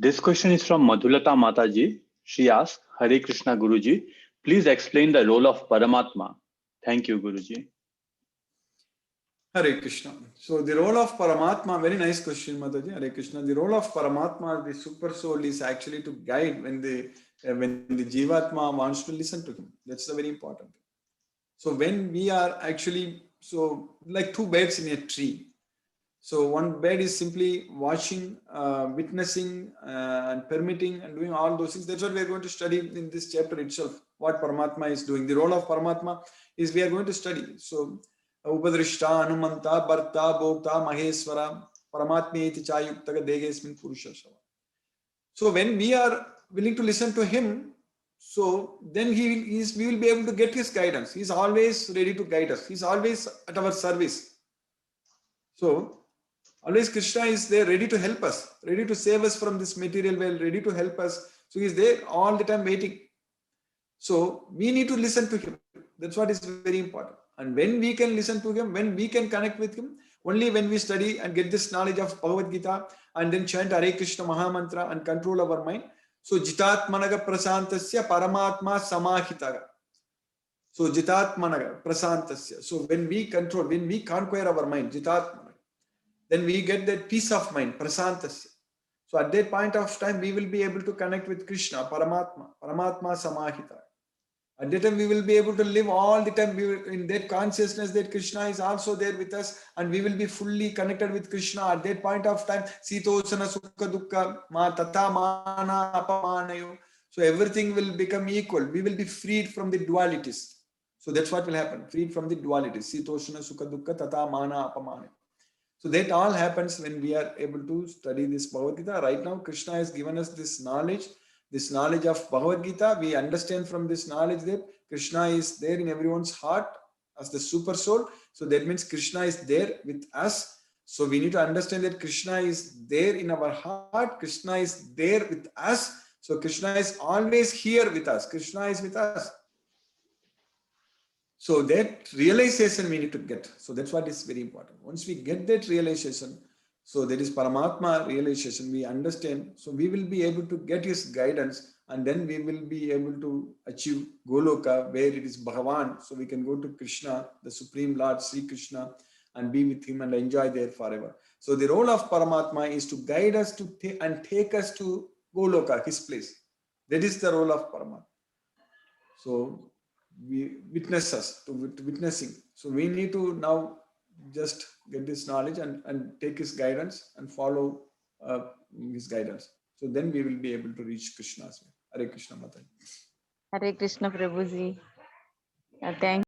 This question is from Madhulata Mataji. She asks, Hare Krishna Guruji, please explain the role of Paramatma. Thank you, Guruji. Hare Krishna. So the role of Paramatma, very nice question, Mataji. Hare Krishna. The role of Paramatma, the super soul, is actually to guide when the Jivatma wants to listen to him. That's the very important thing. So when we are actually, so like two birds in a tree. So one bird is simply watching, witnessing, and permitting and doing all those things. That's what we are going to study in this chapter itself, what Paramatma is doing. The role of Paramatma is we are going to study. So Upadrishta, Anumanta, Bharta, Bhokta, Maheswara, Paramatmeti Chayuktaga Degesmin Purushashava. So when we are willing to listen to him, so then we will be able to get his guidance. He's always ready to guide us. He's always at our service. So always Krishna is there ready to help us, ready to save us from this material world, ready to help us. So he's there all the time waiting. So we need to listen to him. That's what is very important. And when we can listen to him, when we can connect with him, only when we study and get this knowledge of Bhagavad Gita and then chant Hare Krishna Mahamantra and control our mind. So Jitatmanaga Prasantasya Paramatma Samahitaga. So Jitatmanaga Prasantasya. So when we control, when we conquer our mind, Jitatmanaga, then we get that peace of mind, Prasantasya. So at that point of time, we will be able to connect with Krishna, Paramatma Samahita. At that time, we will be able to live all the time in that consciousness that Krishna is also there with us, and we will be fully connected with Krishna. At that point of time, Sitosana Sukha Dukkha Ma Tata Mana Apamanayo. So everything will become equal. We will be freed from the dualities. So that's what will happen. Freed from the dualities. Sitosana Sukha Dukkha Tata Mana Apamanayo. So that all happens when we are able to study this Bhagavad Gita. Right now, Krishna has given us this knowledge of Bhagavad Gita. We understand from this knowledge that Krishna is there in everyone's heart as the super soul. So that means Krishna is there with us. So we need to understand that Krishna is there in our heart. Krishna is there with us. So Krishna is always here with us. Krishna is with us. So that realization we need to get. So that's what is very important. Once we get that realization, so that is Paramatma realization, we understand. So we will be able to get his guidance, and then we will be able to achieve Goloka, where it is Bhagavan. So we can go to Krishna, the Supreme Lord, Sri Krishna, and be with him and enjoy there forever. So the role of Paramatma is to guide us to take us to Goloka, his place. That is the role of Paramatma. So we witness us to witnessing. So we need to now just get this knowledge and take his guidance and follow his guidance. So then we will be able to reach Krishna's way. Hare Krishna Mataji. Hare Krishna Prabhuji. Thank